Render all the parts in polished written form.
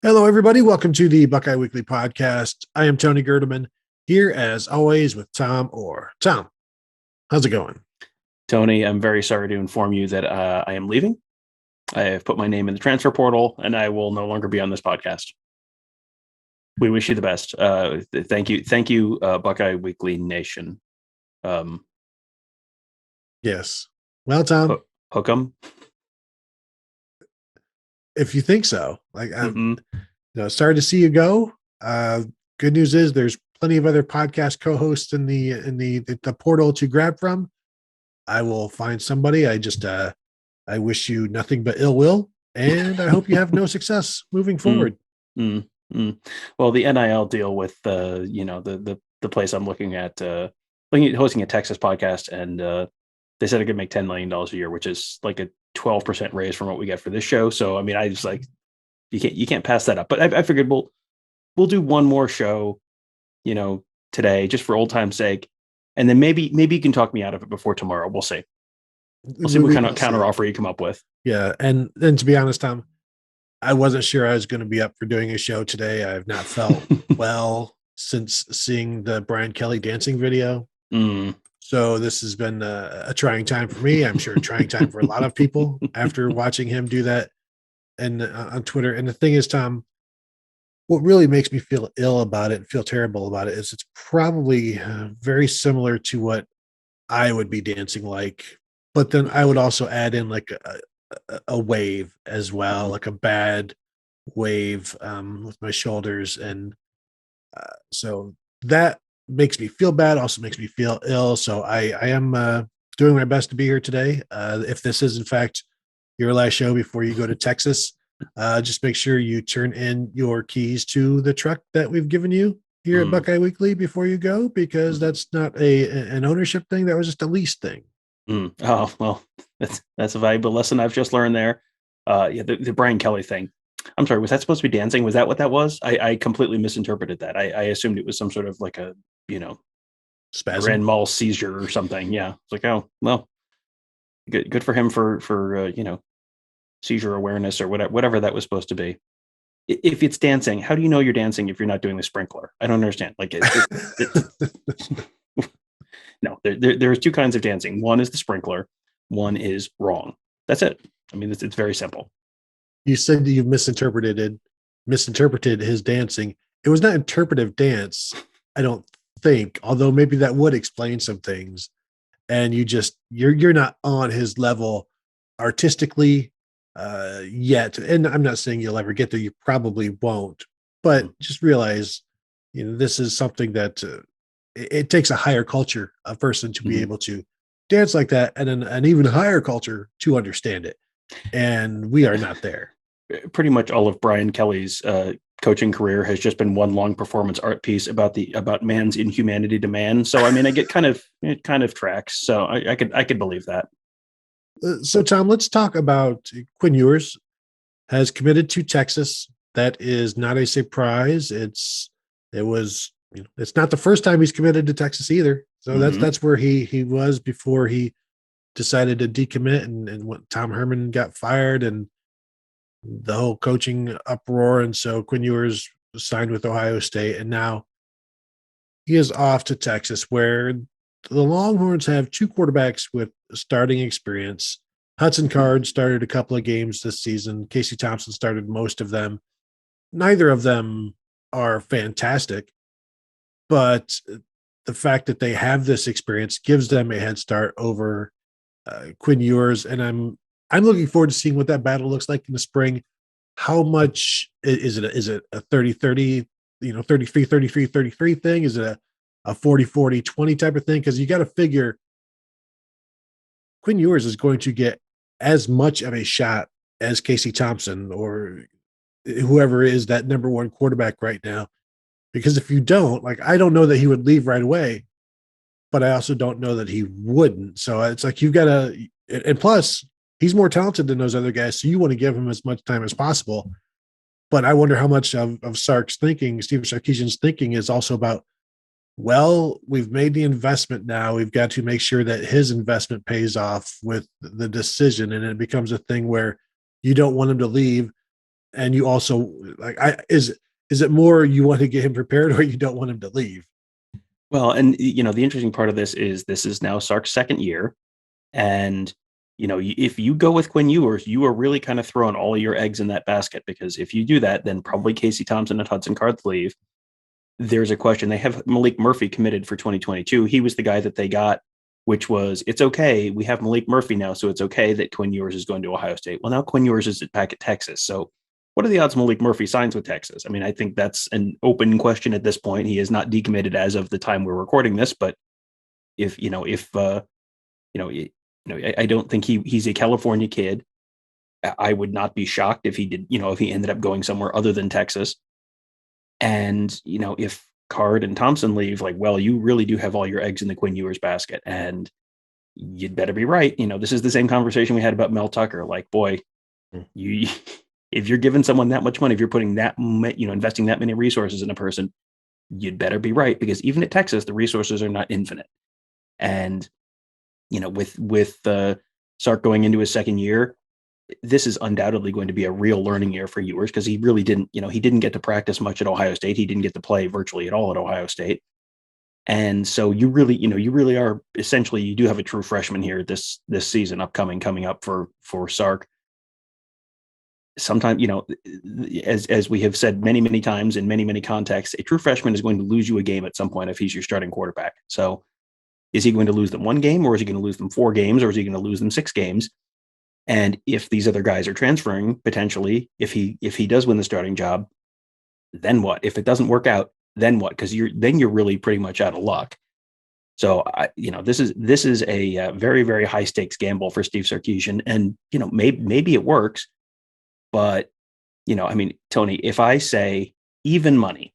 Hello, everybody. Welcome to the Buckeye Weekly Podcast. I am Tony Gerdeman, here as always with Tom Orr. Tom, how's it going? Tony, I'm very sorry to inform you that I am leaving. I have put my name in the transfer portal, and I will no longer be on this podcast. We wish you the best. Thank you, Buckeye Weekly Nation. Yes. Well, Tom, hook 'em. If you think so, sorry to see you go. Good news is there's plenty of other podcast co-hosts in the portal to grab from. I will find somebody. I wish you nothing but ill will, and I hope you have no success moving forward. Well, the NIL deal with the place I'm looking at hosting a Texas podcast, and they said I could make $10 million a year, which is like a 12% raise from what we get for this show. So I mean, I just like you can't pass that up. But I figured we'll do one more show, today, just for old time's sake, and then maybe you can talk me out of it before tomorrow. We'll see. We'll see what kind of counter offer you come up with. Yeah, and then to be honest, Tom, I wasn't sure I was going to be up for doing a show today. I have not felt well since seeing the Brian Kelly dancing video. So this has been a trying time for me. I'm sure a trying time for a lot of people after watching him do that and on Twitter. And the thing is, Tom, what really makes me feel ill about it and feel terrible about it is it's probably very similar to what I would be dancing like. But then I would also add in like a wave as well, like a bad wave with my shoulders. And so that makes me feel bad, also makes me feel ill. So I am doing my best to be here today. If this is, in fact, your last show before you go to Texas, just make sure you turn in your keys to the truck that we've given you here at Buckeye Weekly before you go, because that's not an ownership thing. That was just a lease thing. Oh, well, that's a valuable lesson I've just learned there. The Brian Kelly thing. I'm sorry, was that supposed to be dancing? Was that what that was? I completely misinterpreted that. I assumed it was some sort of like a, spasm, grand mal seizure or something. Yeah. It's like, oh, well, good for him for seizure awareness or whatever that was supposed to be. If it's dancing, how do you know you're dancing if you're not doing the sprinkler? I don't understand. Like, no, there's two kinds of dancing. One is the sprinkler. One is wrong. That's it. I mean, it's very simple. You said you misinterpreted his dancing. It was not interpretive dance, I don't think, although maybe that would explain some things. And you're not on his level artistically yet. And I'm not saying you'll ever get there. You probably won't. But just realize, this is something that it takes a higher culture, a person to be able to dance like that, and an even higher culture to understand it. And we are not there. Pretty much all of Brian Kelly's coaching career has just been one long performance art piece about man's inhumanity to man. So I mean, it kind of tracks. So I could believe that. So Tom, let's talk about Quinn Ewers has committed to Texas. That is not a surprise. It's not the first time he's committed to Texas either. So that's where he was before he decided to decommit and when Tom Herman got fired and the whole coaching uproar. And so Quinn Ewers signed with Ohio State, and now he is off to Texas, where the Longhorns have two quarterbacks with starting experience. Hudson Card started a couple of games this season. Casey Thompson started most of them. Neither of them are fantastic, but the fact that they have this experience gives them a head start over Quinn Ewers. And I'm looking forward to seeing what that battle looks like in the spring. How much is it a 30-30, 33-33-33 thing? Is it a 40-40-20 type of thing? Because you got to figure Quinn Ewers is going to get as much of a shot as Casey Thompson or whoever is that number one quarterback right now. Because if you don't, I don't know that he would leave right away, but I also don't know that he wouldn't. So it's like, you've got to, and plus he's more talented than those other guys. So you want to give him as much time as possible. But I wonder how much of Sark's thinking, Steve Sarkisian's thinking, is also about, well, we've made the investment now. We've got to make sure that his investment pays off with the decision. And it becomes a thing where you don't want him to leave. and you also like, is it more you want to get him prepared or you don't want him to leave? Well, and the interesting part of this is now Sark's second year, and if you go with Quinn Ewers, you are really kind of throwing all of your eggs in that basket, because if you do that, then probably Casey Thompson and Hudson Card's leave. There's a question. They have Malik Murphy committed for 2022. He was the guy that they got, which was, it's okay. We have Malik Murphy now, so it's okay that Quinn Ewers is going to Ohio State. Well, now Quinn Ewers is back at Texas. So what are the odds Malik Murphy signs with Texas? I mean, I think that's an open question at this point. He is not decommitted as of the time we're recording this, but I don't think he's a California kid. I would not be shocked if he did, if he ended up going somewhere other than Texas. And, if Card and Thompson leave, like, well, you really do have all your eggs in the Quinn Ewers basket, and you'd better be right. This is the same conversation we had about Mel Tucker. Like, boy, if you're giving someone that much money, if you're putting that, investing that many resources in a person, you'd better be right, because even at Texas, the resources are not infinite. And, with Sark going into his second year, this is undoubtedly going to be a real learning year for Ewers, because he really didn't get to practice much at Ohio State. He didn't get to play virtually at all at Ohio State. And so you really are essentially, you do have a true freshman here this season coming up for Sark. Sometimes, as we have said many, many times in many, many contexts, a true freshman is going to lose you a game at some point if he's your starting quarterback. So is he going to lose them one game, or is he going to lose them 4 games, or is he going to lose them 6 games? And if these other guys are transferring, potentially, if he does win the starting job, then what? If it doesn't work out, then what? Because you're really pretty much out of luck. So this is a very, very high stakes gamble for Steve Sarkisian, and maybe it works, but Tony, if I say even money,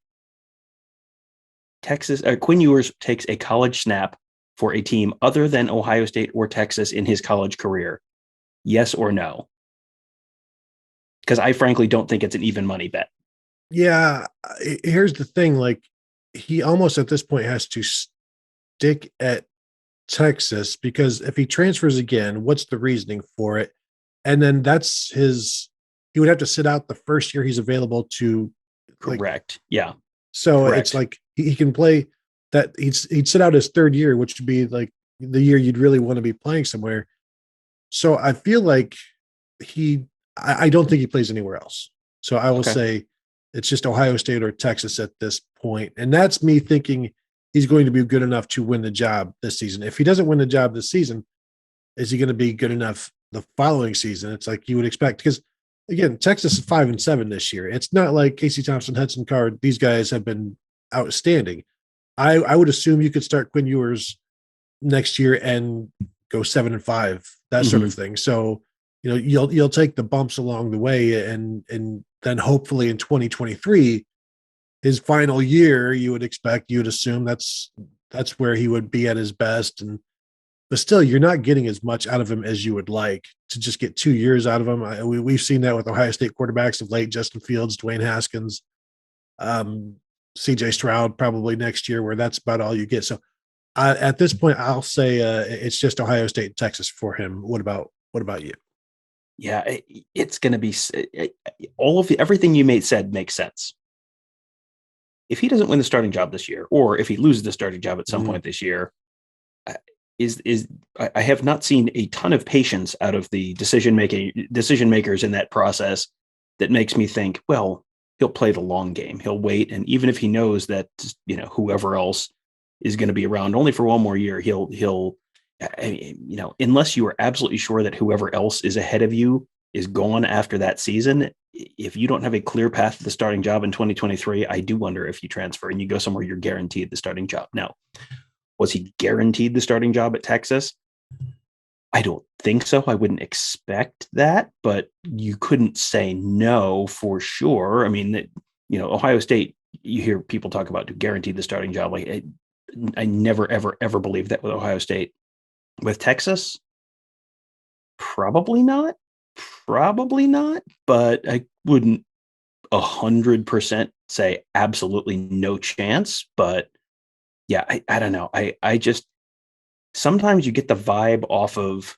Quinn Ewers takes a college snap for a team other than Ohio State or Texas in his college career. Yes or no? Because I frankly don't think it's an even money bet. Yeah. Here's the thing. Like, he almost at this point has to stick at Texas, because if he transfers again, what's the reasoning for it? And then he would have to sit out the first year he's available to. Correct. Yeah. So Correct. It's like he can play that. He'd sit out his third year, which would be like the year you'd really want to be playing somewhere. So I feel like I don't think he plays anywhere else. So I will say it's just Ohio State or Texas at this point. And that's me thinking he's going to be good enough to win the job this season. If he doesn't win the job this season, is he going to be good enough the following season? It's like you would expect, because again, Texas is 5-7 this year. It's not like Casey Thompson, Hudson Card. These guys have been outstanding. I would assume you could start Quinn Ewers next year and go 7-5, that sort of thing. So, you'll take the bumps along the way, and then hopefully in 2023, his final year, you'd assume that's where he would be at his best. But still, you're not getting as much out of him as you would like to just get 2 years out of him. We've seen that with Ohio State quarterbacks of late: Justin Fields, Dwayne Haskins, CJ Stroud, probably next year, where that's about all you get. So at this point, I'll say it's just Ohio State and Texas for him. What about you? Yeah, it's going to be everything you said makes sense. If he doesn't win the starting job this year, or if he loses the starting job at some point this year, I have not seen a ton of patience out of the decision makers in that process that makes me think, well, he'll play the long game. He'll wait, and even if he knows that whoever else is going to be around only for one more year, he'll unless you are absolutely sure that whoever else is ahead of you is gone after that season, if you don't have a clear path to the starting job in 2023, I do wonder if you transfer and you go somewhere you're guaranteed the starting job. Now, was he guaranteed the starting job at Texas? I don't think so. I wouldn't expect that, but you couldn't say no for sure. I mean, Ohio State, you hear people talk about guaranteed the starting job. Like, I never, ever, ever believed that with Ohio State. With Texas, probably not, but I wouldn't 100% say absolutely no chance. But yeah, I don't know. I just, sometimes you get the vibe off of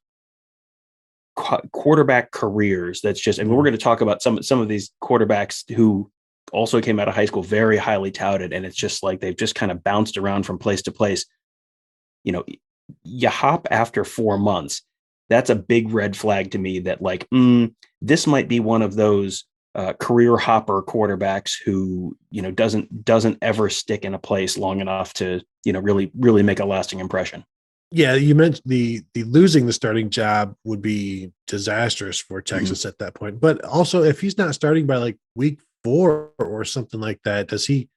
quarterback careers. That's just, I mean, we're going to talk about some of these quarterbacks who also came out of high school very highly touted, and it's just like they've just kind of bounced around from place to place. You hop after 4 months. That's a big red flag to me that like, this might be one of those career hopper quarterbacks who, doesn't ever stick in a place long enough to, really make a lasting impression. Yeah, you mentioned the losing the starting job would be disastrous for Texas at that point. But also, if he's not starting by like week 4 or something like that, does he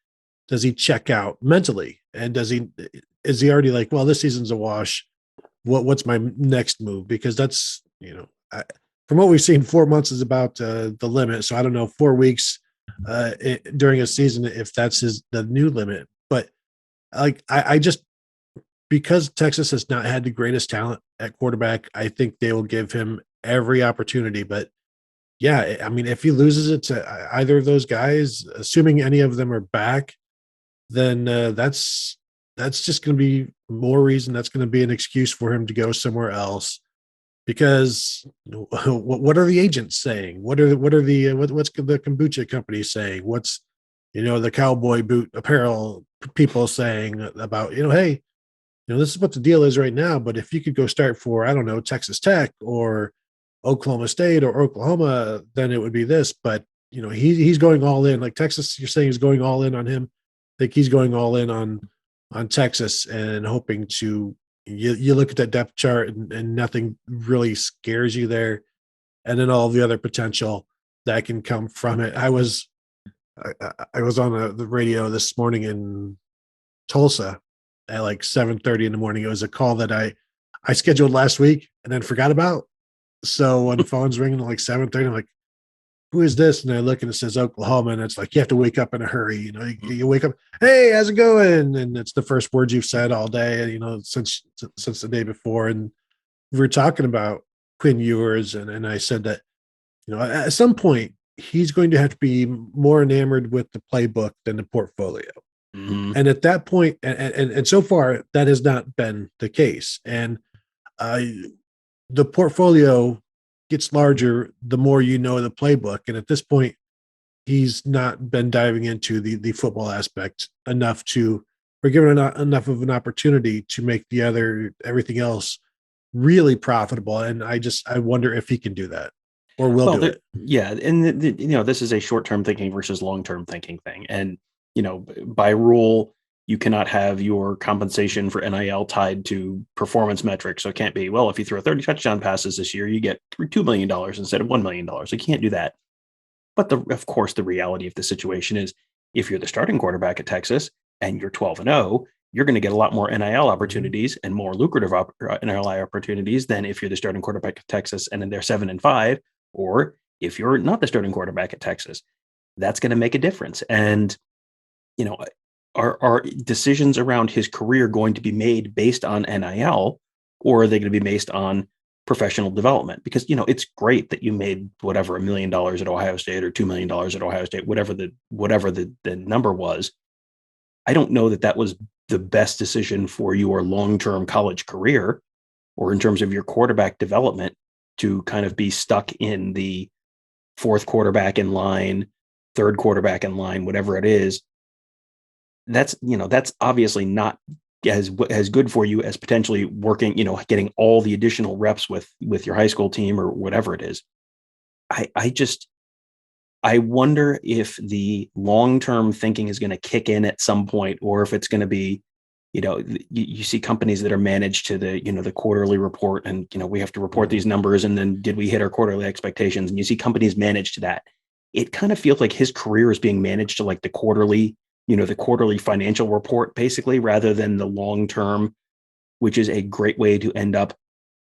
check out mentally? And is he already like, well, this season's a wash? What's my next move? Because that's, from what we've seen, 4 months is about the limit. So I don't know, 4 weeks during a season, if that's the new limit. But like, I just, because Texas has not had the greatest talent at quarterback, I think they will give him every opportunity. But yeah, I mean, if he loses it to either of those guys, assuming any of them are back, then that's just going to be more reason. That's going to be an excuse for him to go somewhere else. Because what are the agents saying? What's the kombucha company saying? What's the cowboy boot apparel people saying about hey, this is what the deal is right now. But if you could go start for, I don't know, Texas Tech or Oklahoma State or Oklahoma, then it would be this. But he's going all in. Like Texas, you're saying is going all in on him. I think he's going all in on Texas and hoping to. You look at that depth chart and nothing really scares you there, and then all the other potential that can come from it. I was on the radio this morning in Tulsa at like 7:30 in the morning. It was a call that I scheduled last week and then forgot about. So when the phone's ringing at like 7:30, I'm like, who is this? And I look and it says Oklahoma, and it's like you have to wake up in a hurry. You wake up, hey, how's it going? And it's the first words you've said all day, since the day before. And we were talking about Quinn Ewers, and I said that, at some point he's going to have to be more enamored with the playbook than the portfolio. Mm-hmm. And at that point, and so far that has not been the case. And the portfolio gets larger the more the playbook. And at this point, he's not been diving into the football aspect enough or given enough of an opportunity to make everything else really profitable. And I wonder if he can do that or will do it. Yeah. And this is a short-term thinking versus long-term thinking thing. And, by rule, you cannot have your compensation for NIL tied to performance metrics. So it can't be, well, if you throw 30 touchdown passes this year, you get $2 million instead of $1 million. So you can't do that. But of course, the reality of the situation is if you're the starting quarterback at Texas and you're 12-0, you're going to get a lot more NIL opportunities and more lucrative NIL opportunities than if you're the starting quarterback at Texas and then they're 7-5, or if you're not the starting quarterback at Texas. That's going to make a difference. And, are decisions around his career going to be made based on NIL, or are they going to be based on professional development? Because, it's great that you made whatever $1 million at Ohio State or $2 million at Ohio State, whatever the number was. I don't know that was the best decision for your long-term college career or in terms of your quarterback development to kind of be stuck in the fourth quarterback in line, third quarterback in line, whatever it is. That's obviously not as good for you as potentially working, getting all the additional reps with your high school team or whatever it is. I wonder if the long-term thinking is going to kick in at some point, or if it's going to be, you see companies that are managed to the quarterly report, and, we have to report these numbers, and then did we hit our quarterly expectations? And you see companies managed to that. It kind of feels like his career is being managed to like the quarterly financial report, basically, rather than the long-term, which is a great way to end up,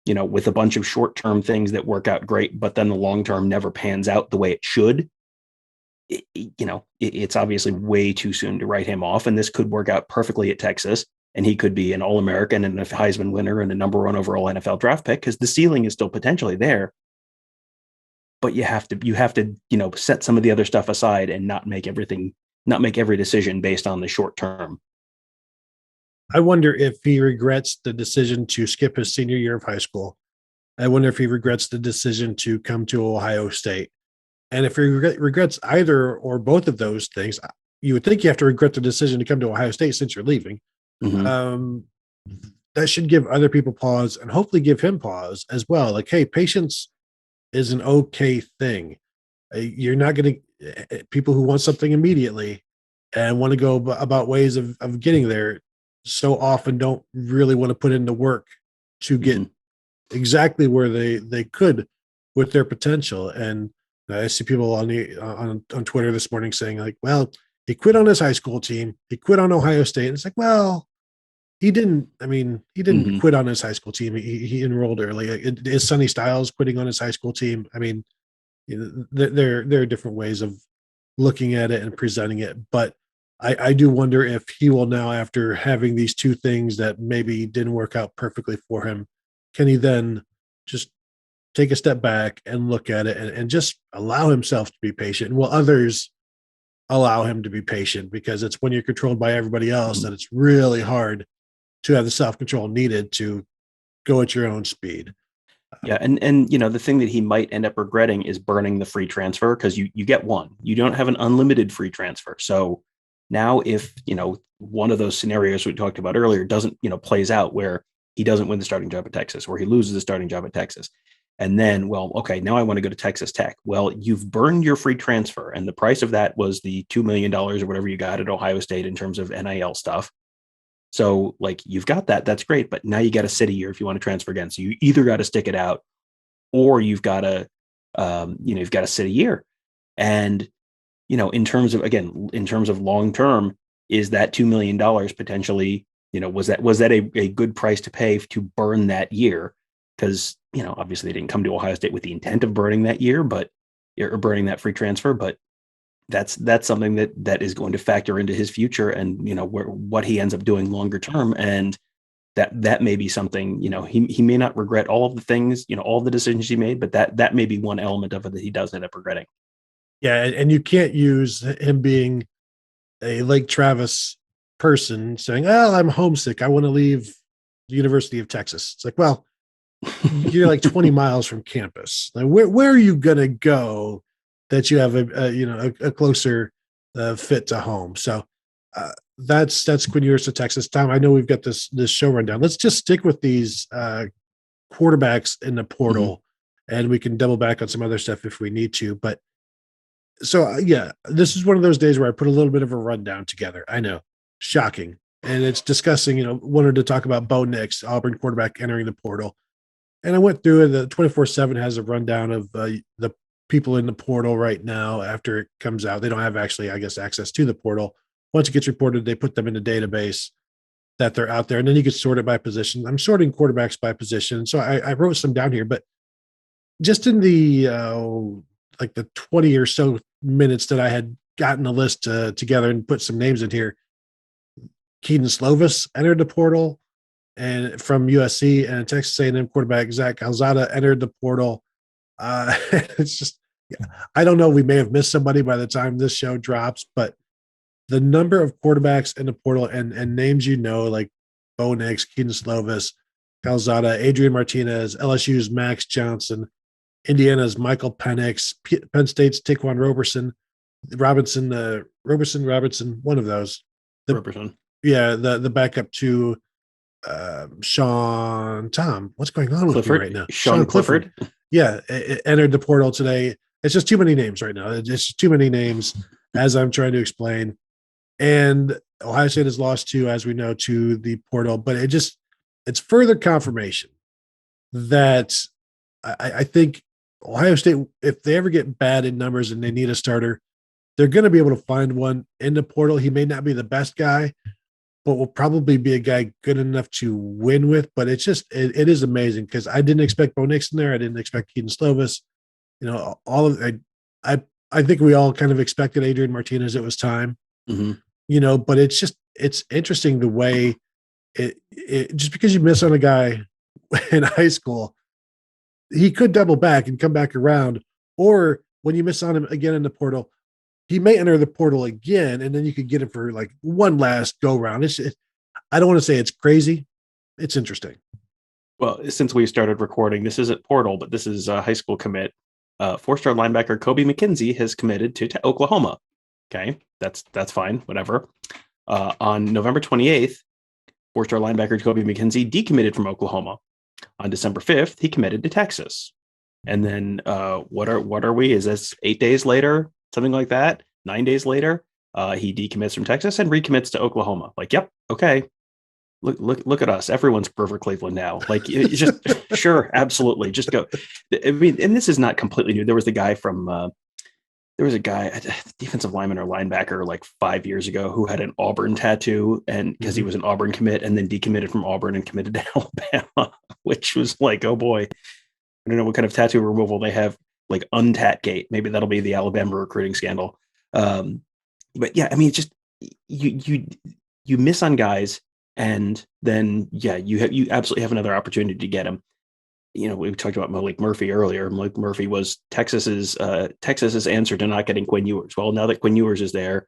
with a bunch of short-term things that work out great, but then the long-term never pans out the way it should. It's obviously way too soon to write him off, and this could work out perfectly at Texas, and he could be an All-American and a Heisman winner and a number 1 overall NFL draft pick, because the ceiling is still potentially there. But you have to set some of the other stuff aside and not make every decision based on the short term. I wonder if he regrets the decision to skip his senior year of high school I wonder if he regrets the decision to come to Ohio State. And if he regrets either or both of those things, you would think you have to regret the decision to come to Ohio State since you're leaving. Mm-hmm. That should give other people pause and hopefully give him pause as well. Like, hey, patience is an okay thing. You're not going to, people who want something immediately and want to go about ways of getting there so often don't really want to put in the work to get exactly where they could with their potential. And I see people on Twitter this morning saying like, well, he quit on his high school team. He quit on Ohio State. And it's like, well, he didn't quit on his high school team. He enrolled early. Is Sonny Styles quitting on his high school team? I mean, there are different ways of looking at it and presenting it. But I do wonder if he will now, after having these two things that maybe didn't work out perfectly for him, can he then just take a step back and look at it and just allow himself to be patient, while others allow him to be patient, because it's when you're controlled by everybody else that it's really hard to have the self-control needed to go at your own speed. Yeah. And the thing that he might end up regretting is burning the free transfer, because you get one. You don't have an unlimited free transfer. So now if, one of those scenarios we talked about earlier doesn't, plays out where he doesn't win the starting job at Texas, or he loses the starting job at Texas. And then, well, okay, now I want to go to Texas Tech. Well, you've burned your free transfer. And the price of that was the $2 million or whatever you got at Ohio State in terms of NIL stuff. So like, you've got that, that's great. But now you got to sit a year if you want to transfer again. So you either got to stick it out, or you've got to, you've got to sit a year. And, in terms of long-term, is that $2 million potentially, was that a good price to pay to burn that year? Because, obviously they didn't come to Ohio State with the intent of burning that year, or burning that free transfer, but that's something that is going to factor into his future and, what he ends up doing longer term. And that may be something, he may not regret all of the things, all the decisions he made, but that may be one element of it that he does end up regretting. Yeah. And you can't use him being a Lake Travis person saying, oh, I'm homesick, I want to leave the University of Texas. It's like, well, you're like 20 miles from campus. Like, where are you going to go that you have a closer fit to home? So that's Quinn Ewers to Texas. Tom, I know we've got this show rundown. Let's just stick with these quarterbacks in the portal, and we can double back on some other stuff if we need to. But so, this is one of those days where I put a little bit of a rundown together. I know, shocking. And it's discussing, wanted to talk about Bo Nix, Auburn quarterback, entering the portal. And I went through it. The 24/7 has a rundown of the people in the portal right now after it comes out. They don't have actually, I guess, access to the portal. Once it gets reported, they put them in a database that they're out there. And then you can sort it by position. I'm sorting quarterbacks by position. So I wrote some down here. But just in the like the 20 or so minutes that I had gotten a list together and put some names in here, Keaton Slovis entered the portal, and from USC, and Texas A&M quarterback Zach Calzada entered the portal. It's just, I don't know. We may have missed somebody by the time this show drops, but the number of quarterbacks in the portal and names, like Bo Nix, Keaton Slovis, Calzada, Adrian Martinez, LSU's Max Johnson, Indiana's Michael Penix, Penn State's Taquan Robinson, one of those. Roberson. Yeah, the backup to Sean Tom. What's going on with me right now? Sean Clifford. Yeah, it entered the portal today. It's just too many names right now. It's just too many names as I'm trying to explain. And Ohio State has lost two, as we know, to the portal, but it's further confirmation that I think Ohio State, if they ever get bad in numbers and they need a starter, they're going to be able to find one in the portal. He may not be the best guy, but will probably be a guy good enough to win with. But it's just, it is amazing, because I didn't expect Bo Nix in there. I didn't expect Keaton Slovis. I think we all kind of expected Adrian Martinez. It was time, but it's interesting the way it just because you miss on a guy in high school, he could double back and come back around. Or when you miss on him again in the portal, he may enter the portal again, and then you could get him for like one last go round. I don't want to say it's crazy. It's interesting. Well, since we started recording, this isn't portal, but this is a high school commit. Four-star linebacker Kobe McKenzie has committed to Oklahoma. Okay, that's fine, whatever. On November 28th, four-star linebacker Kobe McKenzie decommitted from Oklahoma. On December 5th, he committed to Texas. And then what are we? Is this 8 days later, something like that? 9 days later, he decommits from Texas and recommits to Oklahoma. Like, yep, okay. Look at us. Everyone's Grover Cleveland now. Like, it's just sure, absolutely, just go. I mean, and this is not completely new. There was a guy, defensive lineman or linebacker, like 5 years ago, who had an Auburn tattoo, and because he was an Auburn commit, and then decommitted from Auburn and committed to Alabama, which was like, oh boy, I don't know what kind of tattoo removal they have, like Untatgate. Maybe that'll be the Alabama recruiting scandal. But yeah, I mean, just you miss on guys. And then, yeah, you absolutely have another opportunity to get him. You know, we talked about Malik Murphy earlier. Malik Murphy was Texas's answer to not getting Quinn Ewers. Well, now that Quinn Ewers is there,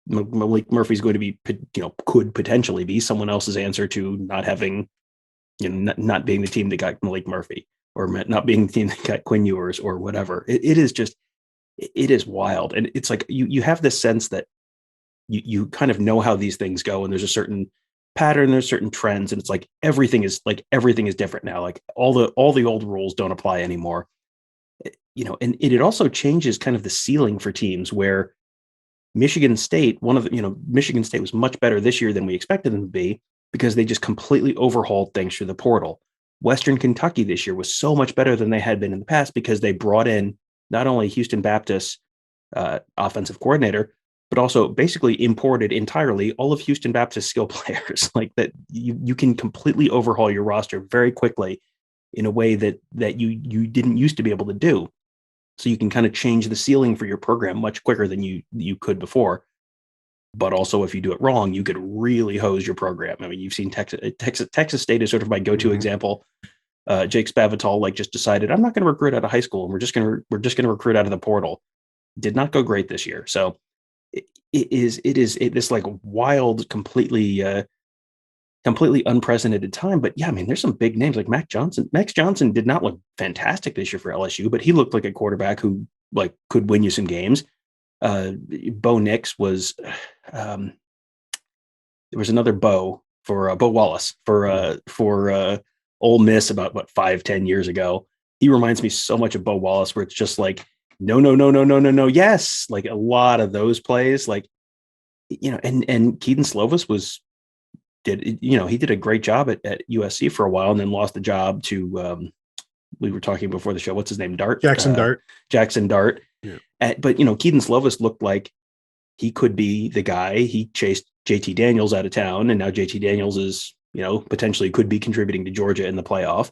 Malik Murphy's going to be, could potentially be someone else's answer to not having, not being the team that got Malik Murphy, or not being the team that got Quinn Ewers, or whatever. It is wild. And it's like, you have this sense that you kind of know how these things go, and there's a certain pattern, there's certain trends, and it's like everything is different now. Like all the old rules don't apply anymore. And it also changes kind of the ceiling for teams, where Michigan State was much better this year than we expected them to be, because they just completely overhauled things through the portal. Western Kentucky this year was so much better than they had been in the past, because they brought in not only Houston Baptist offensive coordinator, but also basically imported entirely all of Houston Baptist skill players. Like that, you can completely overhaul your roster very quickly in a way that you didn't used to be able to do. So you can kind of change the ceiling for your program much quicker than you could before. But also, if you do it wrong, you could really hose your program. I mean, you've seen Texas State is sort of my go-to example. Jake Spavital just decided, I'm not going to recruit out of high school, and we're just going to recruit out of the portal. Did not go great this year. So it is this like wild, completely unprecedented time. But yeah, I mean, there's some big names like Max Johnson did not look fantastic this year for LSU, but he looked like a quarterback who could win you some games. Bo Nix was there was another Bo Wallace for Ole Miss about 5-10 years ago. He reminds me so much of Bo Wallace, where it's just like, no, yes, like a lot of those plays, and Keaton Slovis he did a great job at USC for a while, and then lost the job to we were talking before the show, what's his name, Jackson Dart. Yeah. But Keaton Slovis looked like he could be the guy. He chased JT Daniels out of town, and now JT Daniels is potentially could be contributing to Georgia in the playoff.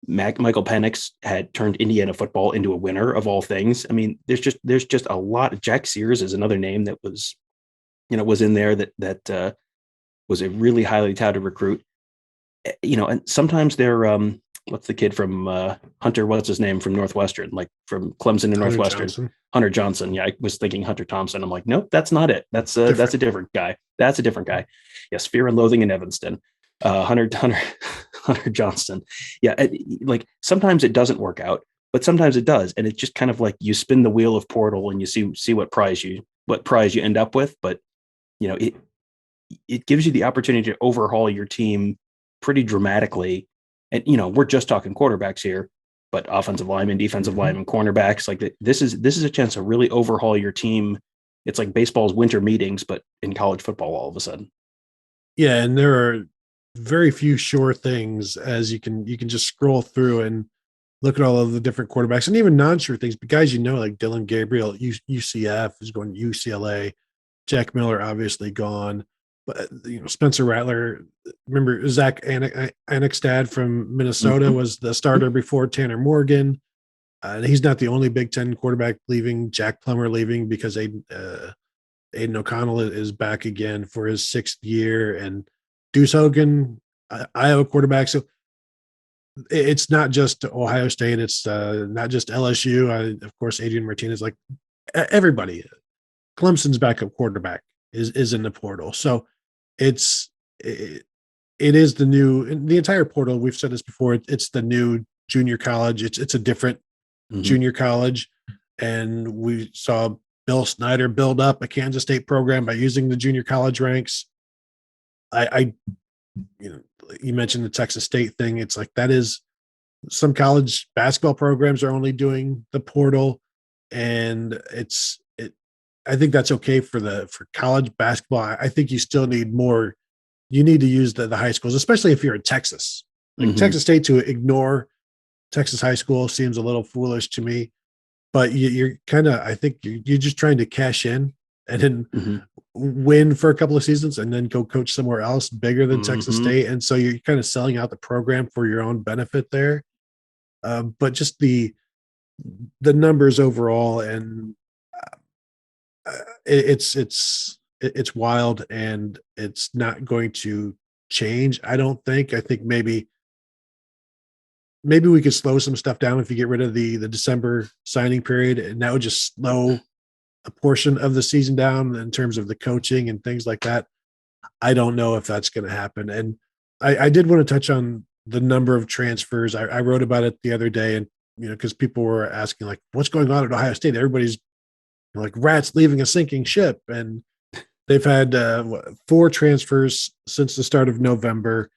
Michael Penix had turned Indiana football into a winner of all things. I mean, there's just a lot. Jack Sears is another name that was in there that was a really highly touted recruit. And sometimes they're what's the kid from Hunter? What's his name from Northwestern? Like from Clemson to Northwestern. Hunter Johnson. Yeah, I was thinking Hunter Thompson. I'm like, nope, that's not it. That's a different guy. That's a different guy. Yes, Fear and Loathing in Evanston. Hunter Johnston. Yeah, sometimes it doesn't work out, but sometimes it does, and it's just kind of like you spin the wheel of portal and you see what prize you end up with. But it gives you the opportunity to overhaul your team pretty dramatically. And we're just talking quarterbacks here, but offensive linemen, defensive linemen, cornerbacks, this is a chance to really overhaul your team. It's like baseball's winter meetings, but in college football all of a sudden. Yeah, and there are very few sure things, as you can just scroll through and look at all of the different quarterbacks, and even non-sure things. But guys, like Dylan Gabriel, UCF is going to UCLA. Jack Miller obviously gone, but Spencer Rattler. Remember Zach Anixtad from Minnesota was the starter before Tanner Morgan. He's not the only Big Ten quarterback leaving. Jack Plummer leaving because Aiden O'Connell is back again for his 6th year, and Deuce Hogan, Iowa quarterback. So it's not just Ohio State. It's not just LSU. Of course, Adrian Martinez, like everybody. Clemson's backup quarterback is in the portal. So it's it is the entire portal. We've said this before. It's the new junior college. It's a different junior college. And we saw Bill Snyder build up a Kansas State program by using the junior college ranks. You mentioned the Texas State thing. It's like that is some college basketball programs are only doing the portal, and I think that's okay for college basketball. I think you still need more. You need to use the high schools, especially if you're in Texas. Like Texas State, to ignore Texas high school seems a little foolish to me. But you're kind of, I think you're just trying to cash in and then win for a couple of seasons and then go coach somewhere else bigger than Texas State. And so you're kind of selling out the program for your own benefit there. But just the numbers overall, and it's wild, and it's not going to change. I don't think. I think maybe we could slow some stuff down if you get rid of the December signing period, and that would just slow a portion of the season down in terms of the coaching and things like that. I don't know if that's going to happen. And I did want to touch on the number of transfers. I wrote about it the other day, and because people were asking like, what's going on at Ohio State? Everybody's like rats leaving a sinking ship, and they've had 4 transfers since the start of November.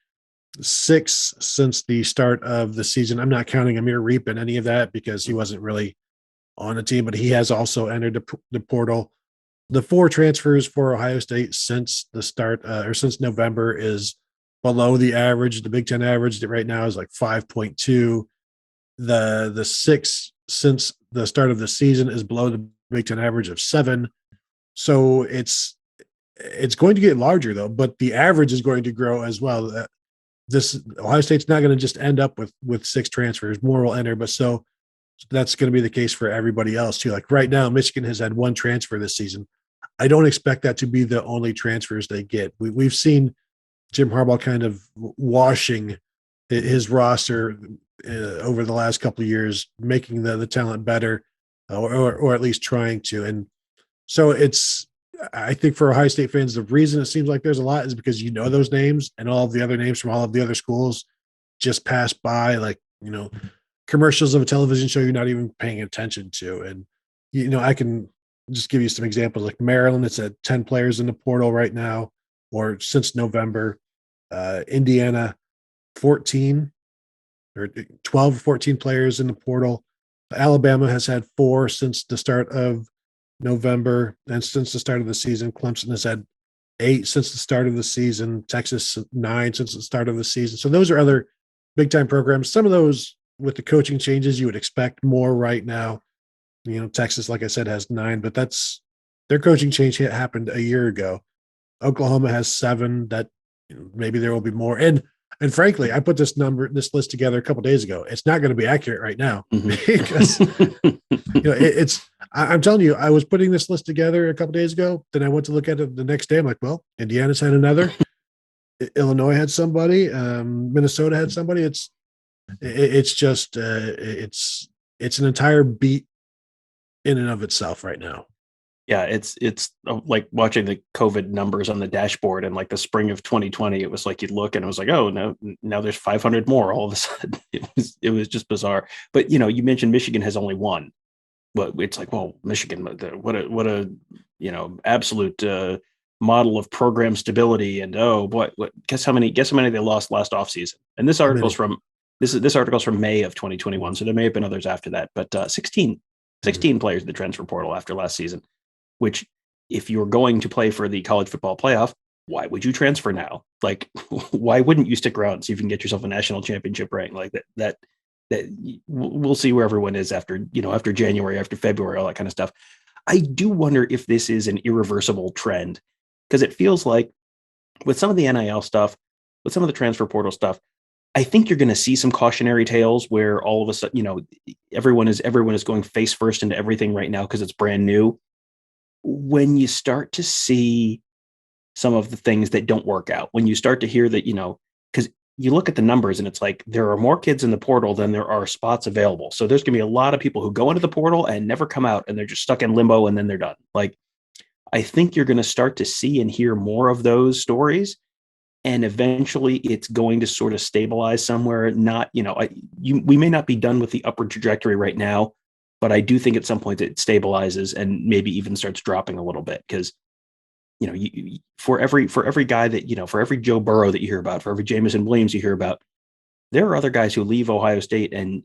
6 since the start of the season. I'm not counting Amir Reap in any of that because he wasn't really on a team, but he has also entered the portal. The 4 transfers for Ohio State since the start or since November is below the average. The Big Ten average that right now is like 5.2. The 6 since the start of the season is below the Big Ten average of 7. So it's going to get larger though, but the average is going to grow as well. This Ohio State's not going to just end up with 6 transfers. More will enter, but so that's going to be the case for everybody else too. Like right now, Michigan has had 1 transfer this season. I don't expect that to be the only transfers they get. We've seen Jim Harbaugh kind of washing his roster over the last couple of years, making the talent better, or at least trying to. And so I think for Ohio State fans, the reason it seems like there's a lot is because those names, and all of the other names from all of the other schools just pass by like, commercials of a television show you're not even paying attention to. And, I can just give you some examples. Like Maryland, it's at 10 players in the portal right now, or since November. Indiana, 14 or 12 or 14 players in the portal. Alabama has had 4 since the start of November, and since the start of the season. Clemson has had 8 since the start of the season. Texas 9 since the start of the season. So those are other big time programs. Some of those with the coaching changes you would expect more right now. Texas, like I said, has 9, but that's their coaching change happened a year ago. Oklahoma has 7. That maybe there will be more. And frankly, I put this list together a couple of days ago. It's not going to be accurate right now because I'm telling you, I was putting this list together a couple of days ago. Then I went to look at it the next day. I'm like, well, Indiana's had another. Illinois had somebody. Minnesota had somebody. It's just it's an entire beat in and of itself right now. Yeah, it's like watching the COVID numbers on the dashboard in like the spring of 2020. It was like you'd look and it was like, oh, now there's 500 more all of a sudden. It was just bizarre. But you mentioned Michigan has only 1. But it's like, well, Michigan, what a absolute model of program stability. And guess how many they lost last offseason? And this article's from May of 2021, so there may have been others after that. But 16 players in the transfer portal after last season. Which, if you're going to play for the college football playoff, why would you transfer now? Like, why wouldn't you stick around and see if you can get yourself a national championship rank like that? That we'll see where everyone is after January, after February, all that kind of stuff. I do wonder if this is an irreversible trend, because it feels like with some of the NIL stuff, with some of the transfer portal stuff, I think you're going to see some cautionary tales where all of a sudden, everyone is going face first into everything right now because it's brand new. When you start to see some of the things that don't work out, when you start to hear that, because you look at the numbers and it's like there are more kids in the portal than there are spots available. So there's going to be a lot of people who go into the portal and never come out, and they're just stuck in limbo, and then they're done. Like, I think you're going to start to see and hear more of those stories. and eventually it's going to sort of stabilize somewhere. Not, we may not be done with the upward trajectory right now, but I do think at some point it stabilizes and maybe even starts dropping a little bit because, for every guy that, for every Joe Burrow that you hear about, for every Jameson Williams you hear about, there are other guys who leave Ohio State and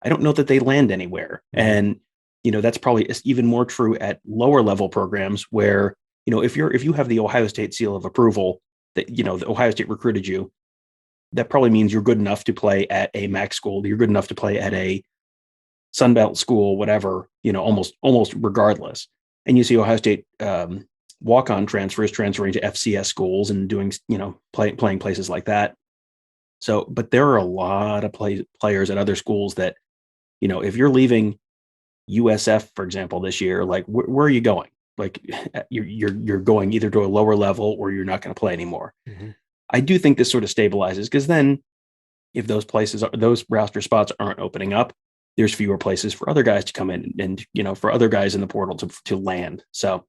I don't know that they land anywhere. Mm-hmm. And, that's probably even more true at lower level programs where, if you have the Ohio State seal of approval that, the Ohio State recruited you, that probably means you're good enough to play at a MAC school. You're good enough to play at a Sunbelt school, whatever, almost regardless. And you see Ohio State walk-on transfers transferring to FCS schools and doing, playing places like that. So, but there are a lot of players at other schools that, if you're leaving USF, for example, this year, like where are you going? Like you're going either to a lower level or you're not going to play anymore. Mm-hmm. I do think this sort of stabilizes because then if those roster spots aren't opening up, there's fewer places for other guys to come in and, for other guys in the portal to land. So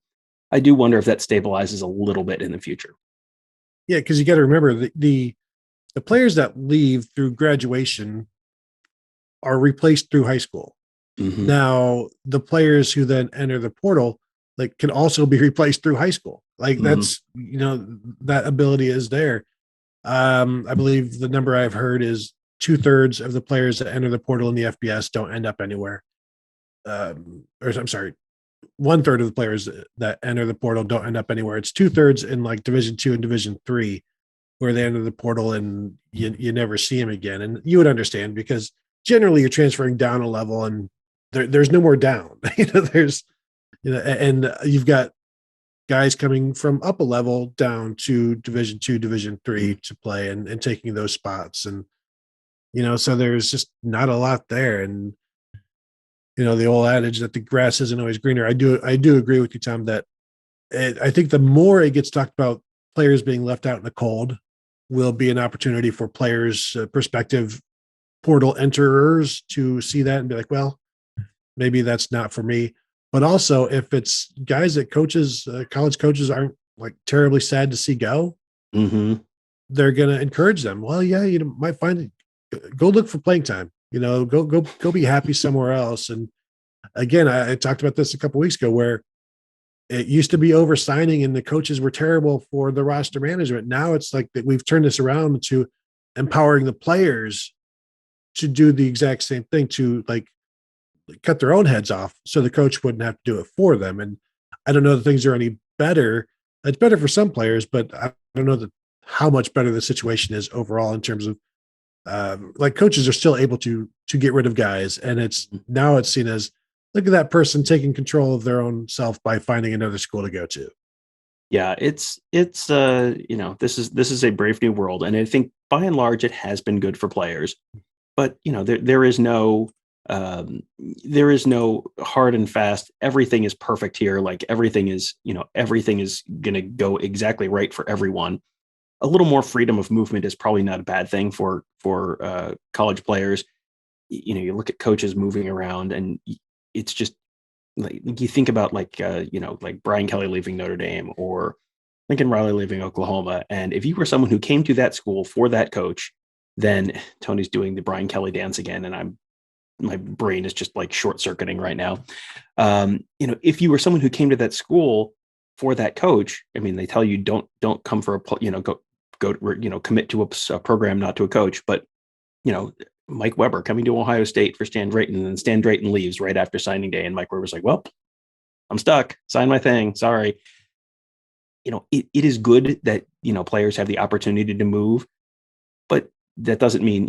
I do wonder if that stabilizes a little bit in the future. Yeah. Cause you got to remember the players that leave through graduation are replaced through high school. Mm-hmm. Now the players who then enter the portal, like can also be replaced through high school. Like that's, that ability is there. I believe the number I've heard is 2/3 of the players that enter the portal in the FBS don't end up anywhere. Or I'm sorry, 1/3 of the players that enter the portal don't end up anywhere. It's 2/3 in like Division II and Division III where they enter the portal and you never see them again. And you would understand because generally you're transferring down a level and there's no more down. And you've got guys coming from up a level down to Division II, Division III to play and taking those spots. And, so there's just not a lot there. And, the old adage that the grass isn't always greener. I do agree with you, Tom, that I think the more it gets talked about players being left out in the cold will be an opportunity for players, prospective portal enterers to see that and be like, well, maybe that's not for me. But also if it's guys that coaches, college coaches aren't like terribly sad to see go, mm-hmm. they're going to encourage them. Well, yeah, might find it. Go look for playing time, go be happy somewhere else. And again, I talked about this a couple of weeks ago where it used to be over signing and the coaches were terrible for the roster management. Now it's like that we've turned this around to empowering the players to do the exact same thing, to like cut their own heads off so the coach wouldn't have to do it for them. And I don't know that things are any better. It's better for some players, but I don't know how much better the situation is overall in terms of like coaches are still able to get rid of guys. And it's seen as, look at that person taking control of their own self by finding another school to go to. Yeah, it's this is a brave new world. And I think by and large, it has been good for players, but there is no hard and fast, everything is perfect here. Like everything is going to go exactly right for everyone. A little more freedom of movement is probably not a bad thing for college players. You look at coaches moving around and it's just like you think about like Brian Kelly leaving Notre Dame or Lincoln Riley leaving Oklahoma. And if you were someone who came to that school for that coach, then Tony's doing the Brian Kelly dance again. And my brain is just like short circuiting right now. If you were someone who came to that school for that coach, I mean, they tell you don't come for commit to a program, not to a coach. But Mike Weber coming to Ohio State for Stan Drayton, and then Stan Drayton leaves right after signing day, and Mike Weber's like, "Well, I'm stuck. Sign my thing. Sorry." It is good that players have the opportunity to move, but that doesn't mean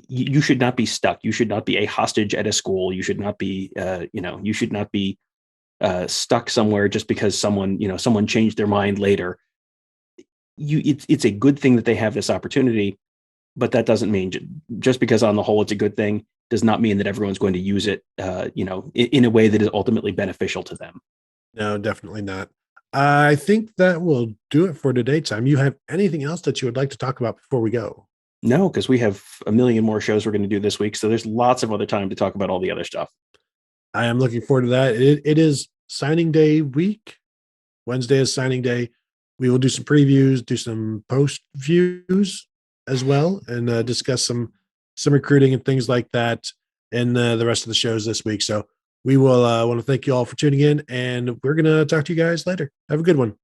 you should not be stuck. You should not be a hostage at a school. You should not be stuck somewhere just because someone changed their mind later. It's a good thing that they have this opportunity, but that doesn't mean just because on the whole it's a good thing does not mean that everyone's going to use it, in a way that is ultimately beneficial to them. No, definitely not. I think that will do it for today, Tom. You have anything else that you would like to talk about before we go? No, because we have a million more shows we're going to do this week. So there's lots of other time to talk about all the other stuff. I am looking forward to that. It is signing day week. Wednesday is signing day. We will do some previews, do some post views as well, and discuss some recruiting and things like that in the rest of the shows this week. So we will want to thank you all for tuning in, and we're going to talk to you guys later. Have a good one.